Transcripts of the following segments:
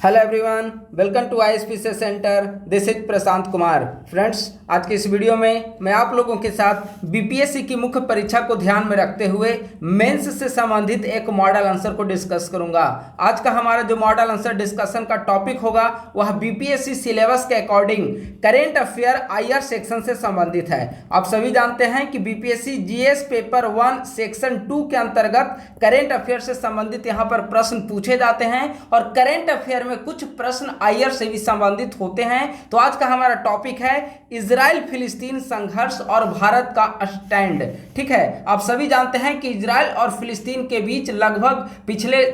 Hello everyone, welcome to ISPC centre. This is Prashant Kumar. Friends, आज की इस वीडियो में मैं आप लोगों के साथ बीपीएससी की मुख्य परीक्षा को ध्यान में रखते हुए मेंस से संबंधित एक मॉडल आंसर को डिस्कस करूंगा। आज का हमारा जो मॉडल आंसर डिस्कशन का टॉपिक होगा वह बीपीएससी सिलेबस के according current affair IR section से संबंधित है। आप सभी जानते हैं कि बीपीएससी जीएस पेपर 1 सेक्शन 2 के अंतर्गत करेंट अफेयर से संबंधित यहाँ पर प्रश्न पूछे जाते हैं और करेंट अफेयर में कुछ प्रश्न आईआर से भी संबंधित होते हैं। तो आज का हमारा टॉपिक है इजराइल फिलिस्तीन संघर्ष और भारत का स्टैंड। ठीक है, आप सभी जानते हैं कि इजराइल और फिलिस्तीन के बीच लगभग पिछले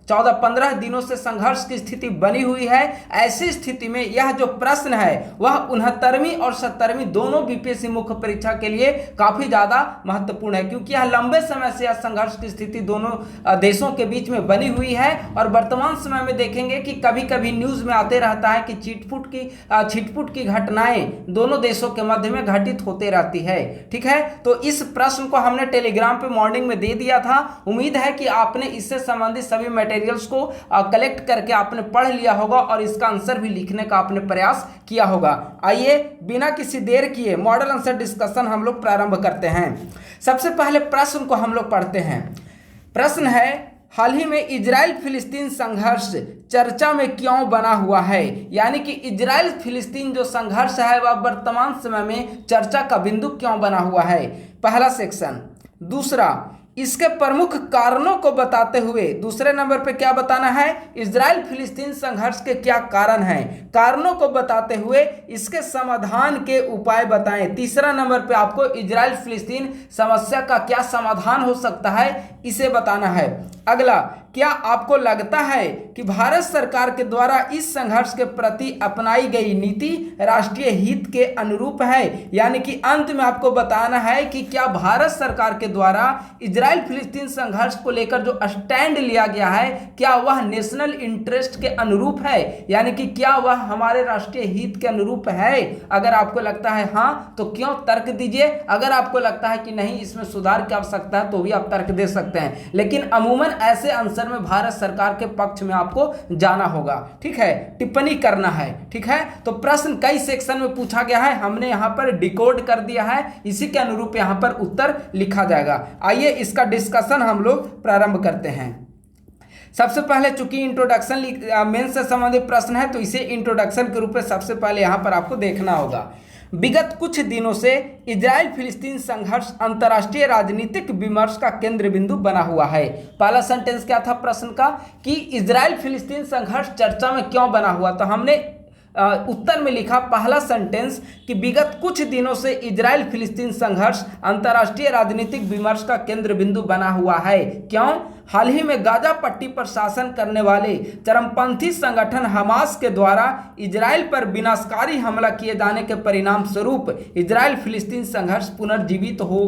14-15 दिनों से संघर्ष की स्थिति बनी हुई है। ऐसी स्थिति में यह जो प्रश्न है वह 69वीं और 70वीं दोनों बीपीएससी मुख्य परीक्षा के लिए काफी ज्यादा महत्वपूर्ण है, क्योंकि यह लंबे समय से यह संघर्ष की स्थिति दोनों देशों के बीच में बनी हुई है। और वर्तमान समय में देखेंगे कि कभी कभी न्यूज में आते रहता है कि छिटपुट की घटनाएं दोनों देशों के मध्य में घटित होते रहती है। ठीक है, तो इस प्रश्न को हमने टेलीग्राम पे मॉर्निंग में दे दिया था। उम्मीद है कि आपने इससे संबंधित सभी मटेरियल्स को कलेक्ट करके आपने पढ़ लिया होगा और इसका आंसर भी लिखने का आपने प्रयास किया होगा। आइए बिना किसी देर किए मॉडल आंसर डिस्कशन हम लोग प्रारंभ करते हैं। सबसे पहले प्रश्न को हम लोग पढ़ते हैं। प्रश्न है, हाल ही में इजराइल फिलिस्तीन संघर्ष चर्चा में क्यों बना हुआ है? यानी कि इजराइल फिलिस्तीन जो संघर्ष है वह वर्तमान समय में चर्चा का बिंदु क्यों बना हुआ है, पहला सेक्शन। दूसरा, इसके प्रमुख कारणों को बताते हुए, दूसरे नंबर पे क्या बताना है, इजराइल फिलिस्तीन संघर्ष के क्या कारण हैं, कारणों को बताते हुए इसके समाधान के उपाय बताएं। तीसरा नंबर पे आपको इजराइल फिलिस्तीन समस्या का क्या समाधान हो सकता है इसे बताना है। अगला, क्या आपको लगता है कि भारत सरकार के द्वारा इस संघर्ष के प्रति अपनाई गई नीति राष्ट्रीय हित के अनुरूप है? यानी कि अंत में आपको बताना है कि क्या भारत सरकार के द्वारा इजराइल फिलिस्तीन संघर्ष को लेकर जो स्टैंड लिया गया है क्या वह नेशनल इंटरेस्ट के अनुरूप है, यानी कि क्या वह हमारे राष्ट्रीय हित के अनुरूप है। अगर आपको लगता है हाँ तो क्यों तर्क दीजिए। अगर आपको लगता है कि नहीं इसमें सुधार की आवश्यकता है तो भी आप तर्क दे सकते हैं, लेकिन अमूमन ऐसे आंसर में भारत सरकार के पक्ष में आपको जाना होगा। ठीक है, टिप्पणी करना है। ठीक है, तो प्रश्न कई सेक्शन में पूछा गया है, हमने यहां पर डिकोड कर दिया है, इसी के अनुरूप यहां पर उत्तर लिखा जाएगा। आइए इसका डिस्कशन हम लोग प्रारंभ करते हैं। सबसे पहले चूंकि इंट्रोडक्शन मेंस से संबंधित प्रश्न है तो इसे इंट्रोडक्शन के रूप में सबसे पहले यहां पर आपको देखना होगा। विगत कुछ दिनों से इजराइल फिलिस्तीन संघर्ष अंतर्राष्ट्रीय राजनीतिक विमर्श का केंद्र बिंदु बना हुआ है। पहला सेंटेंस क्या था प्रश्न का कि इजराइल फिलिस्तीन संघर्ष चर्चा में क्यों बना हुआ, तो हमने उत्तर में लिखा पहला सेंटेंस कि विगत कुछ दिनों से इजराइल फिलिस्तीन संघर्ष अंतर्राष्ट्रीय राजनीतिक विमर्श का केंद्र बिंदु बना हुआ है। क्यों? हाल ही में गाजा पट्टी पर शासन करने वाले चरमपंथी संगठन हमास के द्वारा इजराइल पर विनाशकारी हमला किए जाने के परिणाम स्वरूप इजराइल फिलिस्तीन संघर्ष पुनर्जीवित हो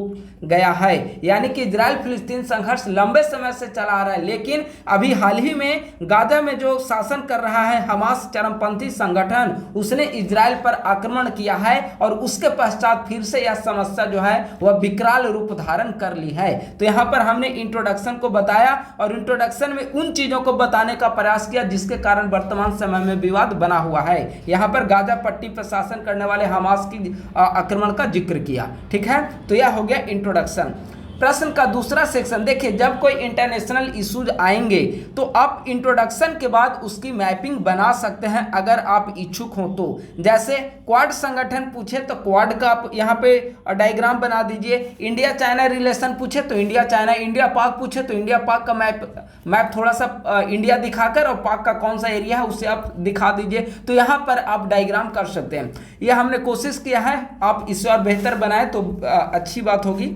गया है। यानी कि इजराइल फिलिस्तीन संघर्ष लंबे समय से चला आ रहा है, लेकिन अभी हाल ही में गाजा में जो शासन कर रहा है हमास चरमपंथी संगठन, उसने इजराइल पर आक्रमण किया है और उसके पश्चात फिर से यह समस्या जो है वह विकराल रूप धारण कर ली है। तो यहाँ पर हमने इंट्रोडक्शन को बताया और इंट्रोडक्शन में उन चीजों को बताने का प्रयास किया जिसके कारण वर्तमान समय में विवाद बना हुआ है। यहाँ पर गाजा पट्टी पर शासन करने वाले हमास की आक्रमण का जिक्र किया। ठीक है, तो यह हो गया इंट्रोडक्शन। प्रश्न का दूसरा सेक्शन देखिए, जब कोई इंटरनेशनल इश्यूज आएंगे तो आप इंट्रोडक्शन के बाद उसकी मैपिंग बना सकते हैं अगर आप इच्छुक हो तो। जैसे क्वाड संगठन पूछे तो क्वाड का आप यहाँ पे डायग्राम बना दीजिए। इंडिया चाइना रिलेशन पूछे तो इंडिया चाइना, इंडिया पाक पूछे तो इंडिया पाक का मैप थोड़ा सा इंडिया दिखाकर और पाक का कौन सा एरिया है उसे आप दिखा दीजिए। तो यहाँ पर आप डायग्राम कर सकते हैं। यह हमने कोशिश किया है, आप इससे और बेहतर बनाए तो अच्छी बात होगी।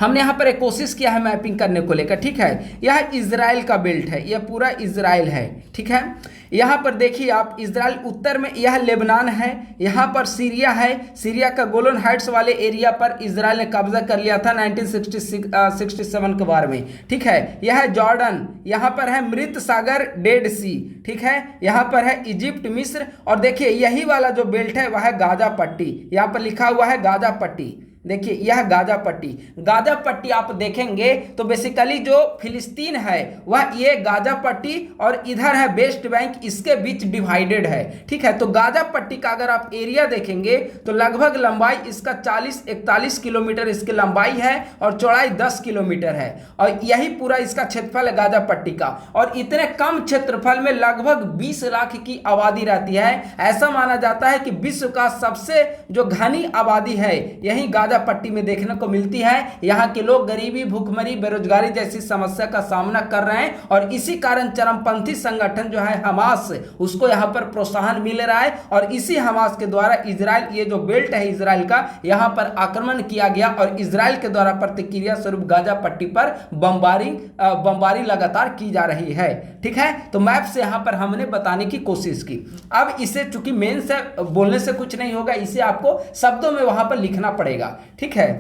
हमने यहाँ पर एक कोशिश किया है मैपिंग करने को लेकर। ठीक है, यह इजराइल का बेल्ट है, यह पूरा इजराइल है। ठीक है, यहाँ पर देखिए आप इजराइल उत्तर में, यह लेबनान है, यहाँ पर सीरिया है। सीरिया का गोलन हाइट्स वाले एरिया पर इजराइल ने कब्जा कर लिया था 1967 के बारे में। ठीक है, यह है जॉर्डन, यहाँ पर है मृत सागर डेड सी। ठीक है, यहाँ पर है इजिप्ट मिस्र, और देखिए यही वाला जो बेल्ट है वह है गाजा पट्टी, यहाँ पर लिखा हुआ है गाजा पट्टी। देखिए यह गाजा पट्टी, गाजा पट्टी आप देखेंगे तो बेसिकली जो फिलिस्तीन है वह ये गाजा पट्टी और इधर है वेस्ट बैंक, इसके बीच डिवाइडेड है। ठीक है, तो गाजा पट्टी का अगर आप एरिया देखेंगे तो लगभग लंबाई इसका 40-41 किलोमीटर इसकी लंबाई है और चौड़ाई 10 किलोमीटर है, और यही पूरा इसका क्षेत्रफल है गाजा पट्टी का। और इतने कम क्षेत्रफल में लगभग 20 लाख की आबादी रहती है। ऐसा माना जाता है कि विश्व का सबसे जो घनी आबादी है यही गाजा पट्टी में देखने को मिलती है। यहाँ के लोग गरीबी, भूखमरी, बेरोजगारी जैसी समस्या का सामना कर रहे हैं, और इसी कारण चरमपंथी संगठन जो है हमास, उसको यहाँ पर प्रोत्साहन मिल रहा है। और इसी हमास के द्वारा इजराइल, ये जो बेल्ट है इजराइल का, यहाँ पर आक्रमण किया गया और इजराइल के द्वारा प्रतिक्रिया स्वरूप गाजा पट्टी पर बमबारी लगातार की जा रही है। ठीक है, तो मैप से यहाँ पर हमने बताने की कोशिश की। अब इसे चूंकि मेन से बोलने से कुछ नहीं होगा, इसे आपको शब्दों में वहां पर लिखना पड़ेगा। ठीक है,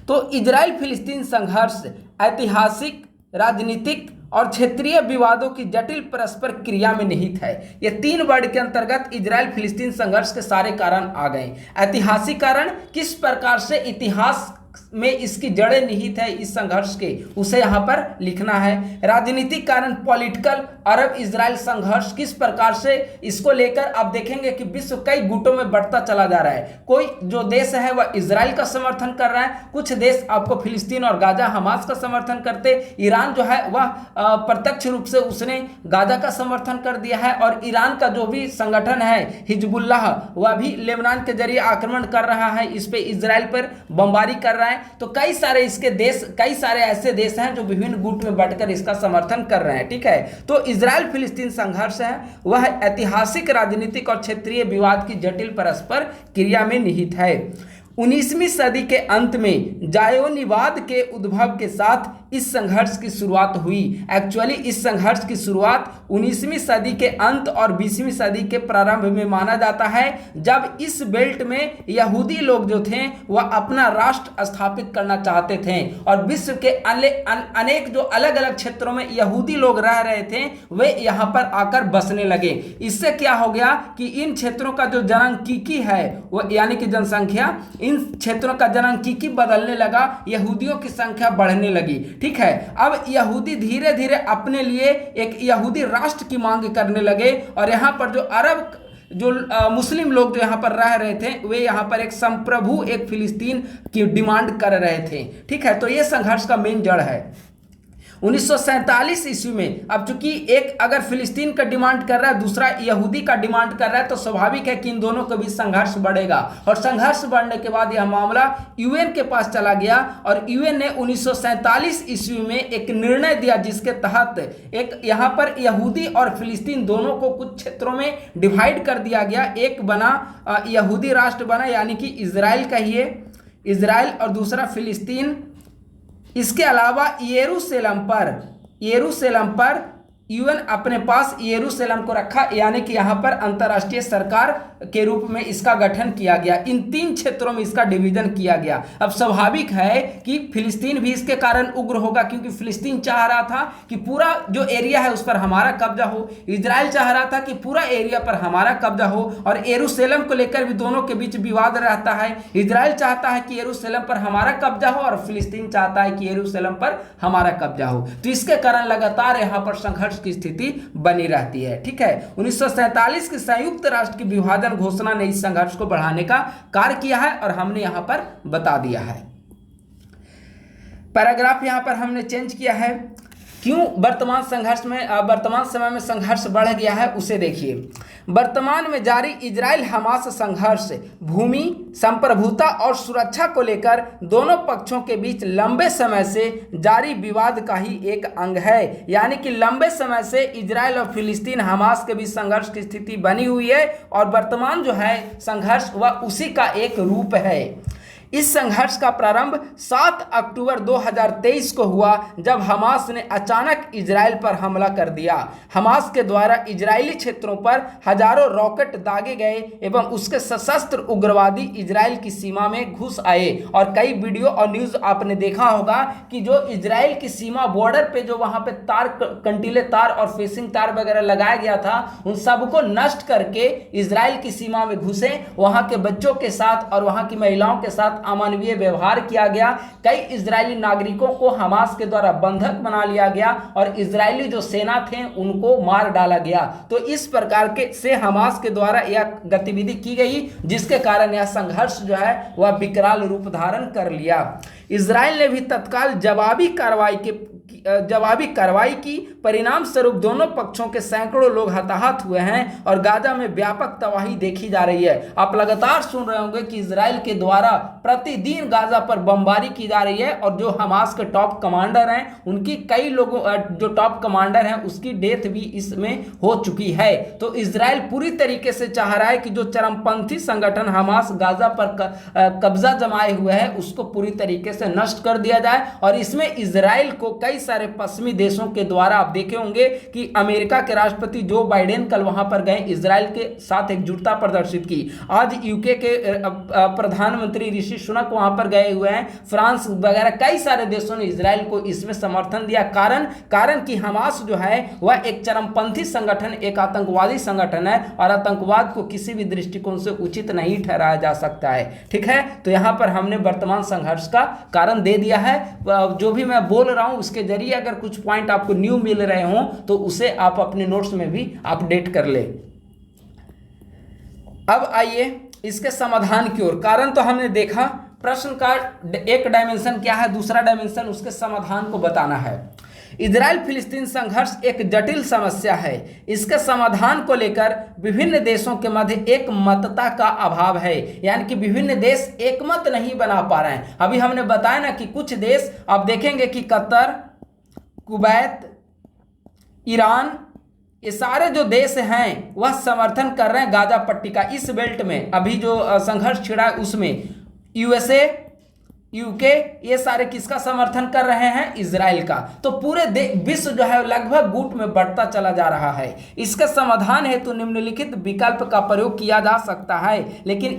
तो इजराइल फिलिस्तीन संघर्ष ऐतिहासिक, राजनीतिक और क्षेत्रीय विवादों की जटिल परस्पर क्रिया में निहित है। ये 3 वर्ड के अंतर्गत इजराइल फिलिस्तीन संघर्ष के सारे कारण आ गए। ऐतिहासिक कारण, किस प्रकार से इतिहास में इसकी जड़ें निहित है इस संघर्ष के, उसे यहाँ पर लिखना है। राजनीतिक कारण, पॉलिटिकल, अरब इजराइल संघर्ष किस प्रकार से इसको लेकर आप देखेंगे कि विश्व कई गुटों में बढ़ता चला जा रहा है। कोई जो देश है वह इजराइल का समर्थन कर रहा है, कुछ देश आपको फिलिस्तीन और गाजा हमास का समर्थन करते। ईरान जो है वह प्रत्यक्ष रूप से उसने गाजा का समर्थन कर दिया है, और ईरान का जो भी संगठन है हिजबुल्लाह, वह भी लेबनान के जरिए आक्रमण कर रहा है, इस पे इजराइल पर बमबारी कर रहा है। तो कई सारे इसके देश, कई सारे ऐसे देश हैं जो विभिन्न गुट में बढ़कर इसका समर्थन कर रहे हैं। ठीक है, तो इजराइल फिलिस्तीन संघर्ष है वह ऐतिहासिक, राजनीतिक और क्षेत्रीय विवाद की जटिल परस्पर क्रिया में निहित है। 19वीं सदी के अंत में जायोनिवाद के उद्भव के साथ इस संघर्ष की शुरुआत हुई। एक्चुअली इस संघर्ष की शुरुआत 19वीं सदी के अंत और 20वीं सदी के प्रारंभ में माना जाता है, जब इस बेल्ट में यहूदी लोग जो थे वह अपना राष्ट्र स्थापित करना चाहते थे, और विश्व के अनेक जो अलग अलग क्षेत्रों में यहूदी लोग रह रहे थे वे यहाँ पर आकर बसने लगे। इससे क्या हो गया कि इन क्षेत्रों का जो जनसांख्यिकी है वह, यानी कि जनसंख्या, इन क्षेत्रों का जनसांख्यिकी बदलने लगा, यहूदियों की संख्या बढ़ने लगी। ठीक है, अब यहूदी धीरे धीरे अपने लिए एक यहूदी राष्ट्र की मांग करने लगे, और यहाँ पर जो अरब जो मुस्लिम लोग जो यहाँ पर रह रहे थे वे यहाँ पर एक संप्रभु, एक फिलिस्तीन की डिमांड कर रहे थे। ठीक है, तो ये संघर्ष का मेन जड़ है। 1947 ईस्वी में, अब चूंकि एक अगर फिलिस्तीन का डिमांड कर रहा है, दूसरा यहूदी का डिमांड कर रहा है, तो स्वाभाविक है कि इन दोनों के बीच संघर्ष बढ़ेगा। और संघर्ष बढ़ने के बाद यह मामला यूएन के पास चला गया, और यूएन ने 1947 ईस्वी में एक निर्णय दिया जिसके तहत एक यहाँ पर यहूदी और फिलिस्तीन दोनों को कुछ क्षेत्रों में डिवाइड कर दिया गया। एक बना यहूदी राष्ट्र बना, यानी कि इजराइल कहिए, इजराइल, और दूसरा फिलिस्तीन। इसके अलावा यरूशलेम पर यूएन अपने पास यरूशलेम को रखा, यानी कि यहाँ पर अंतर्राष्ट्रीय सरकार के रूप में इसका गठन किया गया। इन 3 क्षेत्रों में इसका डिवीजन किया गया। अब स्वाभाविक है कि फिलिस्तीन भी इसके कारण उग्र होगा, क्योंकि फिलिस्तीन चाह रहा था कि पूरा जो एरिया है उस पर हमारा कब्जा हो, इजराइल चाह रहा था कि पूरा एरिया पर हमारा कब्जा हो, और यरूशलेम को लेकर भी दोनों के बीच विवाद रहता है। इजराइल चाहता है कि यरूशलेम पर हमारा कब्जा हो, और फिलिस्तीन चाहता है कि यरूशलेम पर हमारा कब्जा हो। तो इसके कारण लगातार यहाँ पर संघर्ष की स्थिति बनी रहती है। ठीक है, 1947 के संयुक्त राष्ट्र की विभाजन घोषणा ने इस संघर्ष को बढ़ाने का कार्य किया है, और हमने यहां पर बता दिया है। पैराग्राफ यहां पर हमने चेंज किया है। क्यों वर्तमान समय में संघर्ष बढ़ गया है उसे देखिए। वर्तमान में जारी इजराइल हमास संघर्ष भूमि, संप्रभुता और सुरक्षा को लेकर दोनों पक्षों के बीच लंबे समय से जारी विवाद का ही एक अंग है। यानी कि लंबे समय से इजराइल और फिलिस्तीन हमास के बीच संघर्ष की स्थिति बनी हुई है, और वर्तमान जो है संघर्ष वह उसी का एक रूप है। इस संघर्ष का प्रारंभ 7 अक्टूबर 2023 को हुआ, जब हमास ने अचानक इजराइल पर हमला कर दिया। हमास के द्वारा इजरायली क्षेत्रों पर हजारों रॉकेट दागे गए एवं उसके सशस्त्र उग्रवादी इजराइल की सीमा में घुस आए। और कई वीडियो और न्यूज़ आपने देखा होगा कि जो इजराइल की सीमा बॉर्डर पे जो वहाँ पे तार, कंटीले तार और फेसिंग तार वगैरह लगाया गया था, उन सबको नष्ट करके इजराइल की सीमा में घुसे, वहाँ के बच्चों के साथ और वहाँ की महिलाओं के साथ साथ अमानवीय व्यवहार किया गया। कई इजरायली नागरिकों को हमास के द्वारा बंधक बना लिया गया और इजरायली जो सेना थे उनको मार डाला गया। तो इस प्रकार के से हमास के द्वारा यह गतिविधि की गई, जिसके कारण यह संघर्ष जो है वह विकराल रूप धारण कर लिया। इजराइल ने भी तत्काल जवाबी कार्रवाई की। परिणाम स्वरूप दोनों पक्षों के सैकड़ों लोग हताहत हुए हैं और गाजा में व्यापक तबाही देखी जा रही है। आप लगातार सुन रहे होंगे कि इजराइल के द्वारा प्रतिदिन गाजा पर बमबारी की जा रही है और जो हमास के टॉप कमांडर हैं उनकी कई लोगों जो टॉप कमांडर हैं उसकी डेथ भी इसमें हो चुकी है। तो इजराइल पूरी तरीके से चाह रहा है कि जो चरमपंथी संगठन हमास गाजा पर कब्जा जमाए हुए है उसको पूरी तरीके से नष्ट कर दिया जाए। और इसमें इजराइल को कई सारे पश्चिमी देशों के द्वारा, आप देखे होंगे कि अमेरिका के राष्ट्रपति जो बाइडेन कल वहां पर गए, इजराइल के साथ एकजुटता प्रदर्शित की। आज यूके के प्रधानमंत्री ऋषि सुनक वहां पर गए हुए हैं। फ्रांस वगैरह कई सारे देशों ने इजराइल को इसमें समर्थन दिया। कारण कि हमास जो है वह एक चरमपंथी संगठन, एक आतंकवादी संगठन है और आतंकवाद को किसी भी दृष्टिकोण से उचित नहीं ठहराया जा सकता है। ठीक है, तो यहां पर हमने वर्तमान संघर्ष का कारण दे दिया है। जो भी मैं बोल रहा हूं उसके जरिए अगर कुछ पॉइंट आपको न्यू मिल रहे हों तो उसे आप अपने नोट्स में भी अपडेट कर ले। अब आइए इसके समाधान की ओर। कारण तो हमने देखा, प्रश्न का एक डायमेंशन क्या है, दूसरा डायमेंशन उसके समाधान को बताना है। इजराइल फिलिस्तीन संघर्ष एक जटिल समस्या है। इसके समाधान को लेकर विभिन्न देशों के मध्य एक मतता का अभाव है, यानी कि विभिन्न देश एक मत नहीं बना पा रहे हैं। अभी हमने बताया ना कि कुछ देश आप देखेंगे कि कतर, कुवैत, ईरान, ये सारे जो देश हैं वह समर्थन कर रहे हैं गाजा पट्टी का। इस बेल्ट में अभी जो संघर्ष छिड़ा है उसमें यूएसए, यूके, ये सारे किसका समर्थन कर रहे हैं? इजराइल का। तो पूरे विश्व जो है लगभग गुट में बढ़ता चला जा रहा है। इसका समाधान हेतु निम्नलिखित विकल्प का प्रयोग किया जा सकता है, लेकिन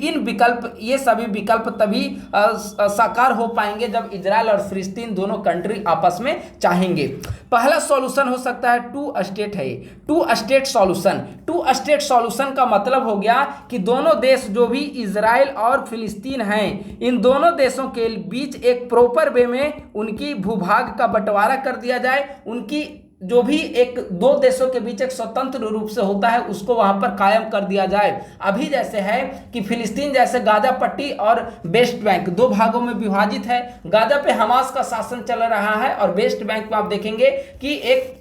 ये सभी विकल्प तभी साकार हो पाएंगे जब इजराइल और फिलिस्तीन दोनों कंट्री आपस में चाहेंगे। पहला सॉल्यूशन हो सकता है टू स्टेट है, two state solution. Two state solution का मतलब हो गया कि दोनों देश जो भी इजराइल और फिलिस्तीन हैं, इन दोनों देशों के बीच एक प्रॉपर वे में उनकी भूभाग का बंटवारा कर दिया जाए। उनकी जो भी एक दो देशों के बीच एक स्वतंत्र रूप से होता है उसको वहां पर कायम कर दिया जाए। अभी जैसे है कि फिलिस्तीन जैसे गाजा पट्टी और वेस्ट बैंक दो भागों में विभाजित है। गाजा पे हमास का शासन चल रहा है और वेस्ट बैंक में आप देखेंगे कि एक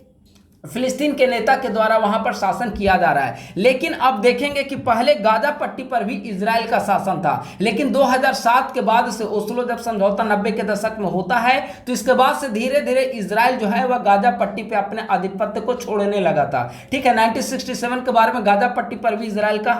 फिलिस्तीन के नेता के द्वारा वहां पर शासन किया जा रहा है। लेकिन अब देखेंगे कि पहले गाजा पट्टी पर भी इजराइल का शासन था, लेकिन 2007 के बाद से ओस्लो जब समझौता 90 के दशक में होता है तो इसके बाद से धीरे धीरे इजराइल जो है वह गाजा पट्टी पे अपने आधिपत्य को छोड़ने लगा था। ठीक है, 1967 के बारे में गाजा पट्टी पर भी इजराइल का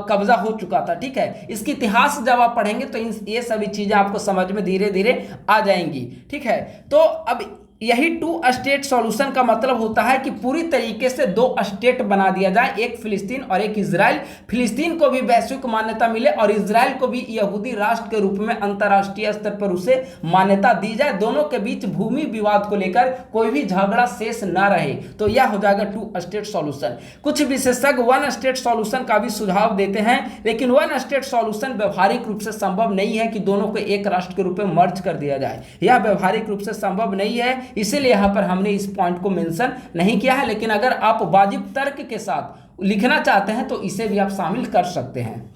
कब्जा हो चुका था। ठीक है, इसकी इतिहास जब आप पढ़ेंगे तो ये सभी चीजें आपको समझ में धीरे धीरे आ जाएंगी। ठीक है, तो अब यही टू स्टेट सॉल्यूशन का मतलब होता है कि पूरी तरीके से दो स्टेट बना दिया जाए, एक फिलिस्तीन और एक इजराइल। फिलिस्तीन को भी वैश्विक मान्यता मिले और इजराइल को भी यहूदी राष्ट्र के रूप में अंतर्राष्ट्रीय स्तर पर उसे मान्यता दी जाए। दोनों के बीच भूमि विवाद को लेकर कोई भी झगड़ा शेष न रहे, तो यह हो जाएगा टू स्टेट सॉल्यूशन। कुछ विशेषज्ञ वन स्टेट सॉल्यूशन का भी सुझाव देते हैं, लेकिन वन स्टेट सॉल्यूशन व्यवहारिक रूप से संभव नहीं है कि दोनों को एक राष्ट्र के रूप में मर्ज कर दिया जाए। यह व्यवहारिक रूप से संभव नहीं है, इसीलिए यहां पर हमने इस पॉइंट को मेंशन नहीं किया है। लेकिन अगर आप वाजिब तर्क के साथ लिखना चाहते हैं तो इसे भी आप शामिल कर सकते हैं।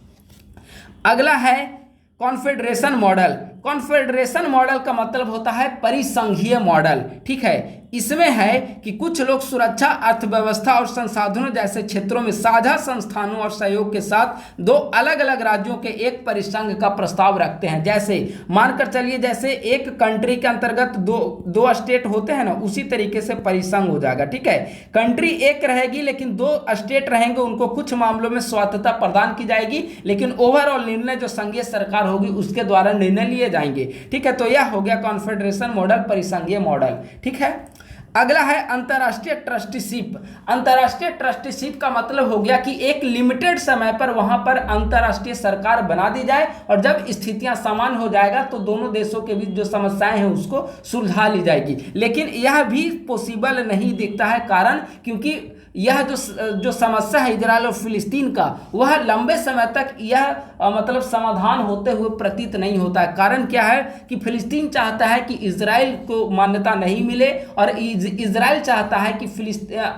अगला है कॉन्फेडरेशन मॉडल। कॉन्फेडरेशन मॉडल का मतलब होता है परिसंघीय मॉडल। ठीक है, इसमें है कि कुछ लोग सुरक्षा, अर्थव्यवस्था और संसाधनों जैसे क्षेत्रों में साझा संस्थानों और सहयोग के साथ दो अलग अलग राज्यों के एक परिसंघ का प्रस्ताव रखते हैं। जैसे मानकर चलिए जैसे एक कंट्री के अंतर्गत दो स्टेट होते हैं ना, उसी तरीके से परिसंघ हो जाएगा। ठीक है, कंट्री एक रहेगी लेकिन दो स्टेट रहेंगे, उनको कुछ मामलों में स्वायत्तता प्रदान की जाएगी, लेकिन ओवरऑल निर्णय जो संघीय सरकार होगी उसके द्वारा निर्णय लिए जाएंगे। ठीक है, तो यह हो गया कॉन्फेडरेशन मॉडल, परिसंघीय मॉडल। ठीक है, अगला है अंतर्राष्ट्रीय ट्रस्टीशिप। अंतर्राष्ट्रीय ट्रस्टीशिप का मतलब हो गया कि एक लिमिटेड समय पर वहां पर अंतर्राष्ट्रीय सरकार बना दी जाए और जब स्थितियां समान हो जाएगा तो दोनों देशों के बीच जो समस्याएं हैं उसको सुलझा ली जाएगी। लेकिन यह भी पॉसिबल नहीं दिखता है, कारण क्योंकि यह जो समस्या है इजराइल और फिलिस्तीन का, वह लंबे समय तक यह मतलब समाधान होते हुए प्रतीत नहीं होता है। कारण क्या है कि फिलिस्तीन चाहता है कि इजराइल को मान्यता नहीं मिले और इजराइल चाहता है कि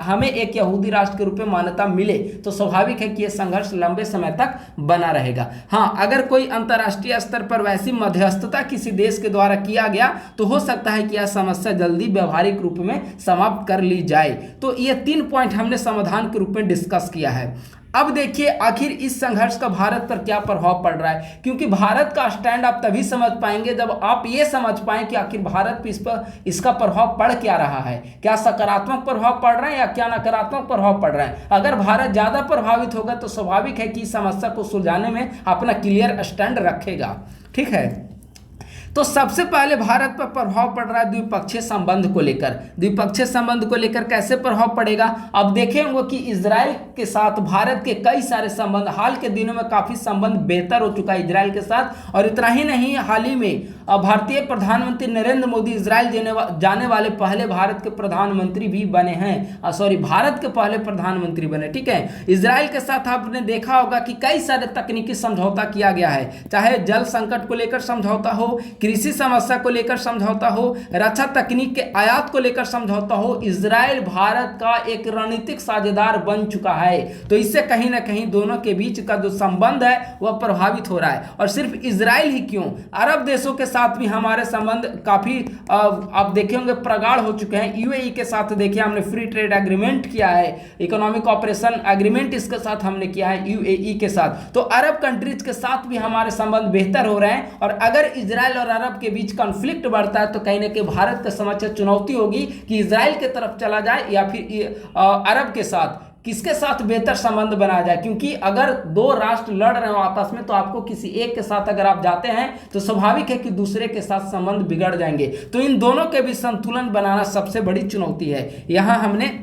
हमें एक यहूदी राष्ट्र के रूप में मान्यता मिले। तो स्वाभाविक है कि यह संघर्ष लंबे समय तक बना रहेगा। हाँ, अगर कोई अंतर्राष्ट्रीय स्तर पर वैसी मध्यस्थता किसी देश के द्वारा किया गया तो हो सकता है कि यह समस्या जल्दी व्यवहारिक रूप में समाप्त कर ली जाए। तो ये 3 पॉइंट हमने समाधान के रूप में डिस्कस किया है। अब देखिए आखिर इस संघर्ष का भारत पर क्या प्रभाव पड़ रहा है, क्योंकि भारत का स्टैंड आप तभी समझ पाएंगे जब आप ये समझ पाएं कि आखिर भारत पर इसका प्रभाव पड़ क्या रहा है, क्या सकारात्मक प्रभाव पड़ रहा है या क्या नकारात्मक प्रभाव पड़ रहा है। अगर भारत ज्यादा प्रभावित होगा तो स्वाभाविक है कि इस समस्या को सुलझाने में अपना क्लियर स्टैंड रखेगा। ठीक है, तो सबसे पहले भारत पर प्रभाव पड़ रहा है द्विपक्षीय संबंध को लेकर। द्विपक्षीय संबंध को लेकर कैसे प्रभाव पड़ेगा, अब देखेंगे कि इजराइल के साथ भारत के कई सारे संबंध, हाल के दिनों में काफी संबंध बेहतर हो चुका है इजराइल के साथ। और इतना ही नहीं, हाल ही में भारतीय प्रधानमंत्री नरेंद्र मोदी इजराइल जाने वाले पहले भारत के प्रधानमंत्री भी बने हैं। भारत के पहले प्रधानमंत्री बने। ठीक है, इजराइल के साथ आपने देखा होगा कि कई सारे तकनीकी समझौता किया गया है, चाहे जल संकट को लेकर समझौता हो, कृषि समस्या को लेकर समझौता हो, रक्षा तकनीक के आयात को लेकर समझौता हो। इजराइल भारत का एक रणनीतिक साझेदार बन चुका है। तो इससे कहीं ना कहीं दोनों के बीच का जो संबंध है वह प्रभावित हो रहा है। और सिर्फ इजराइल ही क्यों, अरब देशों के साथ भी हमारे संबंध काफी आप देखेंगे प्रगाढ़ हो चुके हैं। यूएई के साथ देखिए हमने फ्री ट्रेड एग्रीमेंट किया है, इकोनॉमिक ऑपरेशन एग्रीमेंट इसके साथ हमने किया है यूएई के साथ। तो अरब कंट्रीज के साथ भी हमारे संबंध बेहतर हो रहे हैं। और अगर इजराइल और अरब के बीच कॉन्फ्लिक्ट बढ़ता है तो कहीं ना कहीं भारत का समस्या चुनौती होगी कि इजराइल की तरफ चला जाए या फिर अरब के साथ किसके साथ बेहतर संबंध बनाया जाए। क्योंकि अगर दो राष्ट्र लड़ रहे हो आपस में तो आपको किसी एक के साथ अगर आप जाते हैं तो स्वाभाविक है कि दूसरे के साथ संबंध बिगड़ जाएंगे। तो इन दोनों के बीच संतुलन बनाना सबसे बड़ी चुनौती है। यहां हमने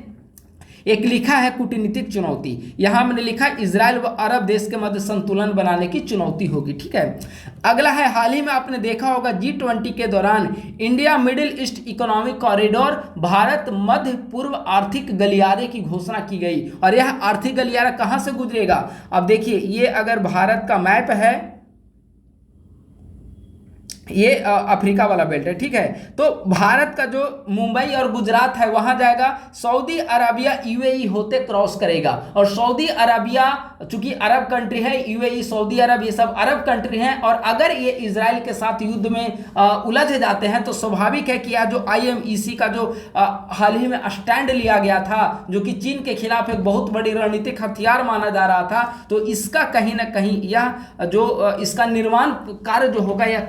एक लिखा है कूटनीतिक चुनौती, यहां हमने लिखा इजराइल व अरब देश के मध्य संतुलन बनाने की चुनौती होगी। ठीक है, अगला है, हाल ही में आपने देखा होगा G20 के दौरान India middle east economic corridor Bharat मध्य पूर्व आर्थिक गलियारे की घोषणा की गई। और यह आर्थिक गलियारा कहां से गुजरेगा, अब देखिए ये अगर भारत का मैप है, ये अफ्रीका वाला बेल्ट है। ठीक है, तो भारत का जो मुंबई और गुजरात है वहां जाएगा, सऊदी अरबिया यूएई होते क्रॉस करेगा। और सऊदी अरबिया चूंकि अरब कंट्री है, यूएई सऊदी अरब ये सब अरब कंट्री हैं। और अगर ये इजराइल के साथ युद्ध में उलझ जाते हैं तो स्वाभाविक है कि यह जो IMEC का जो हाल ही में स्टैंड लिया गया था, जो कि चीन के खिलाफ एक बहुत बड़ी रणनीतिक हथियार माना जा रहा था, तो इसका कहीं ना कहीं यह जो इसका निर्माण कार्य जो होगा या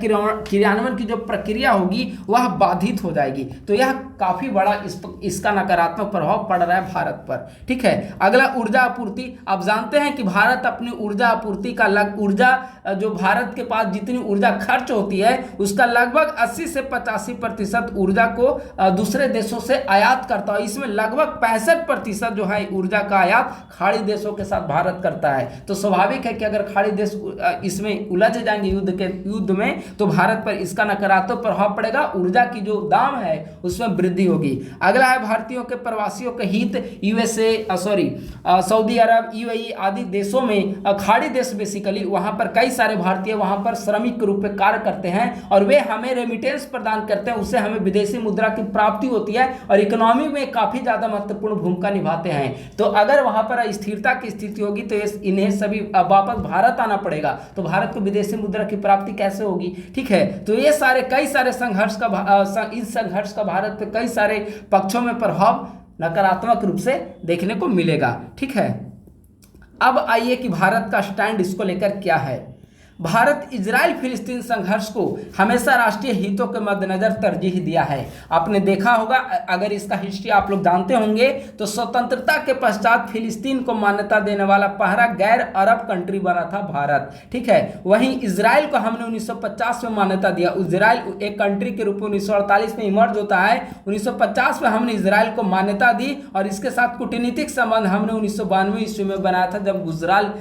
क्रियान्वयन की जो प्रक्रिया होगी वह बाधित हो जाएगी। तो यह काफी बड़ा इसका नकारात्मक प्रभाव पड़ रहा है भारत पर। ठीक है, अगला ऊर्जा आपूर्ति। आप जानते हैं कि भारत अपनी ऊर्जा आपूर्ति का ऊर्जा जो भारत के पास जितनी ऊर्जा खर्च होती है उसका लगभग 80 से 85% ऊर्जा को दूसरे देशों से आयात करता है। इसमें लगभग 65% जो है ऊर्जा का आयात खाड़ी देशों के साथ भारत करता है। तो स्वाभाविक है कि अगर खाड़ी देश इसमें उलझ जाएंगे युद्ध में तो भारत पर इसका नकारात्मक प्रभाव पड़ेगा, ऊर्जा की जो दाम है उसमें वृद्धि होगी। अगला है भारतीयों के प्रवासियों के हित। सऊदी अरब, यूएई आदि देशों में खाड़ी देश बेसिकली वहां पर कई सारे भारतीय वहां पर श्रमिक के रूप में कार्य करते हैं और वे हमें रेमिटेंस प्रदान करते हैं, उससे हमें विदेशी मुद्रा की प्राप्ति होती है और इकोनॉमी में काफी ज्यादा महत्वपूर्ण भूमिका निभाते हैं। तो अगर वहां पर स्थिरता की स्थिति होगी तो इन्हें सभी वापस भारत आना पड़ेगा, तो भारत को विदेशी मुद्रा की प्राप्ति कैसे होगी। ठीक है, तो ये सारे कई सारे इस संघर्ष का भारत पे कई सारे पक्षों में प्रभाव नकारात्मक रूप से देखने को मिलेगा। ठीक है, अब आइए कि भारत का स्टैंड इसको लेकर क्या है। भारत इजराइल फिलिस्तीन संघर्ष को हमेशा राष्ट्रीय हितों के मद्देनजर तरजीह दिया है। आपने देखा होगा, अगर इसका हिस्ट्री आप लोग जानते होंगे तो स्वतंत्रता के पश्चात फिलिस्तीन को मान्यता देने वाला पहला गैर अरब कंट्री बना था भारत। ठीक है, वहीं इजराइल को हमने 1950 में मान्यता दिया। इजराइल एक कंट्री के रूप में 1948 में इमर्ज होता है, 1950 में हमने इजराइल को मान्यता दी और इसके साथ कूटनीतिक संबंध हमने 1992 ईस्वी में बनाया था जब गुजराल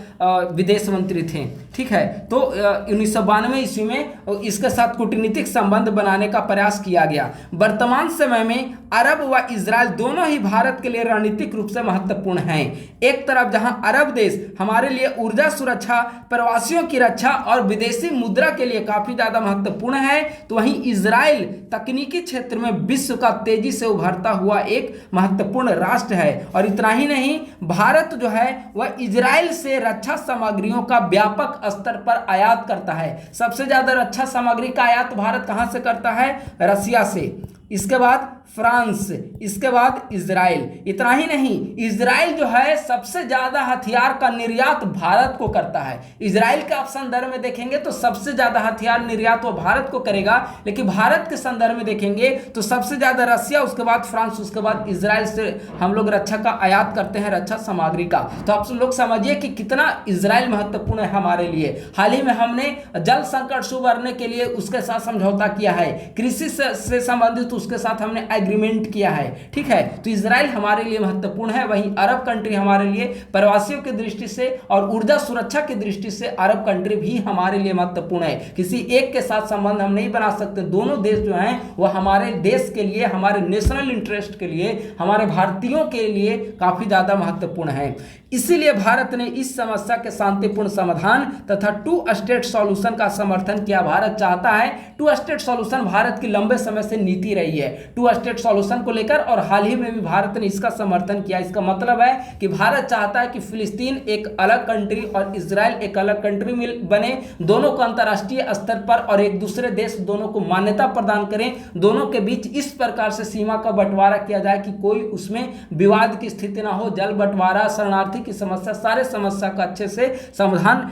विदेश मंत्री थे। ठीक है, तो 1992 ईस्वी में इसके साथ कूटनीतिक संबंध बनाने का प्रयास किया गया। वर्तमान समय में अरब व इजराइल दोनों ही भारत के लिए रणनीतिक रूप से महत्वपूर्ण हैं। एक तरफ जहां अरब देश हमारे लिए ऊर्जा सुरक्षा, प्रवासियों की रक्षा और विदेशी मुद्रा के लिए काफी ज्यादा महत्वपूर्ण है, तो वहीं इजराइल तकनीकी क्षेत्र में विश्व का तेजी से उभरता हुआ एक महत्वपूर्ण राष्ट्र है। और इतना ही नहीं, भारत जो है वह इजराइल से रक्षा सामग्रियों का व्यापक स्तर पर आयात करता है। सबसे ज्यादा रक्षा सामग्री का आयात भारत कहां से करता है? रसिया से, इसके बाद फ्रांस, इसके बाद इजराइल। इतना ही नहीं, इजराइल जो है सबसे ज्यादा हथियार का निर्यात भारत को करता है। इजराइल के आप संदर्भ में देखेंगे तो सबसे ज्यादा हथियार निर्यात वो भारत को करेगा, लेकिन भारत के संदर्भ में देखेंगे तो सबसे ज्यादा रसिया, उसके बाद फ्रांस, उसके बाद इजराइल से हम लोग रक्षा का आयात करते हैं, रक्षा सामग्री का। तो आप लोग समझिए कि कितना इजराइल महत्वपूर्ण है हमारे लिए। हाल ही में हमने जल संकट से उबरने के लिए उसके साथ समझौता किया है, कृषि से संबंधित उसके साथ हमने एग्रीमेंट किया है, ठीक है। तो इजराइल हमारे लिए महत्वपूर्ण है। वहीं अरब कंट्री हमारे लिए प्रवासियों की दृष्टि से और ऊर्जा सुरक्षा की दृष्टि से अरब कंट्री भी हमारे लिए महत्वपूर्ण है। किसी एक के साथ संबंध हम नहीं बना सकते। दोनों देश जो हैं वह हमारे देश के लिए, हमारे नेशनल इंटरेस्ट के लिए, हमारे भारतीयों के लिए काफी ज्यादा महत्वपूर्ण है। इसीलिए भारत ने इस समस्या के शांतिपूर्ण समाधान तथा टू स्टेट सॉल्यूशन का समर्थन किया। भारत चाहता है टू स्टेट सॉल्यूशन, भारत की लंबे समय से नीति रही है टू स्टेट सॉल्यूशन को लेकर, और हाल ही में भी भारत ने इसका समर्थन किया। इसका मतलब है कि भारत चाहता है कि फिलिस्तीन एक अलग कंट्री और इजराइल एक अलग कंट्री बने, दोनों को अंतर्राष्ट्रीय स्तर पर और एक दूसरे देश दोनों को मान्यता प्रदान करें। दोनों के बीच इस प्रकार से सीमा का बंटवारा किया जाए कि कोई उसमें विवाद की स्थिति ना हो। जल बंटवारा, शरणार्थी की समस्या, सारे समस्या का अच्छे से समाधान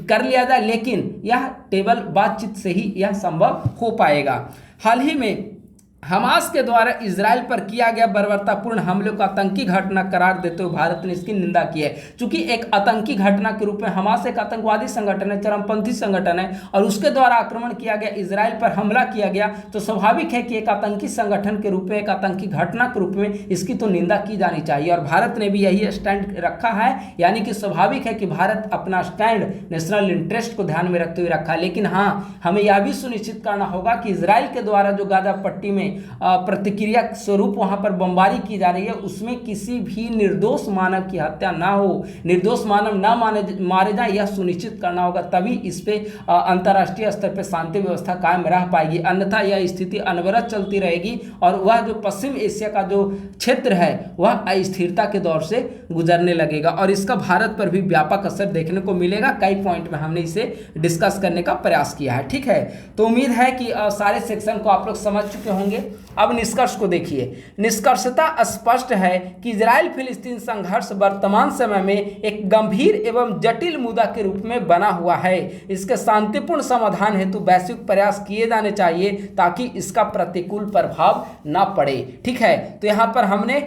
कर लिया जाए, लेकिन यह टेबल बातचीत से ही यह संभव हो पाएगा। हाल ही में हमास के द्वारा इजराइल पर किया गया बर्बरतापूर्ण हमले को आतंकी घटना करार देते हुए भारत ने इसकी निंदा की है। चूंकि एक आतंकी घटना के रूप में हमास एक आतंकवादी संगठन है, चरमपंथी संगठन है, और उसके द्वारा आक्रमण किया गया, इजराइल पर हमला किया गया, तो स्वाभाविक है कि एक आतंकी संगठन के रूप में, एक आतंकी घटना के रूप में इसकी तो निंदा की जानी चाहिए। और भारत ने भी यही स्टैंड रखा है, यानी कि स्वाभाविक है कि भारत अपना स्टैंड नेशनल इंटरेस्ट को ध्यान में रखते हुए रखा है। लेकिन हाँ, हमें यह भी सुनिश्चित करना होगा कि इजराइल के द्वारा जो गाजा पट्टी में प्रतिक्रिया स्वरूप वहां पर बमबारी की जा रही है, उसमें किसी भी निर्दोष मानव की हत्या ना हो, निर्दोष मानव ना मारे जाए, यह सुनिश्चित करना होगा। तभी इस पे अंतर्राष्ट्रीय स्तर पर शांति व्यवस्था कायम रह पाएगी। अन्यथा यह स्थिति अनवरत चलती रहेगी और वह जो पश्चिम एशिया का जो क्षेत्र है वह अस्थिरता के दौर से गुजरने लगेगा, और इसका भारत पर भी व्यापक असर देखने को मिलेगा। कई पॉइंट में हमने इसे डिस्कस करने का प्रयास किया है, ठीक है। तो उम्मीद है कि सारे सेक्शन को आप लोग समझ चुके होंगे। अब निष्कर्ष को देखिए। निष्कर्षता स्पष्ट है कि इजराइल फिलिस्तीन संघर्ष वर्तमान समय में एक गंभीर एवं जटिल मुद्दा के रूप में बना हुआ है। इसके शांतिपूर्ण समाधान हेतु वैश्विक प्रयास किए जाने चाहिए ताकि इसका प्रतिकूल प्रभाव ना पड़े, ठीक है। तो यहाँ पर हमने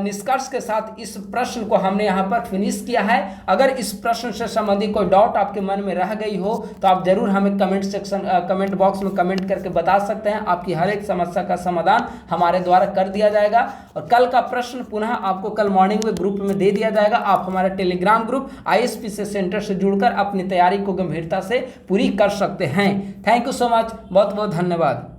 निष्कर्ष के साथ इस प्रश्न को हमने यहाँ पर फिनिश किया है। अगर इस प्रश्न से संबंधित कोई डाउट आपके मन में रह गई हो तो आप जरूर हमें कमेंट बॉक्स में कमेंट करके बता सकते हैं। आपकी हर एक समस्या का समाधान हमारे द्वारा कर दिया जाएगा, और कल का प्रश्न पुनः आपको कल मॉर्निंग में ग्रुप में दे दिया जाएगा। आप हमारे टेलीग्राम ग्रुप ISPCS सेंटर से जुड़कर अपनी तैयारी को गंभीरता से पूरी कर सकते हैं। थैंक यू सो मच, बहुत बहुत धन्यवाद।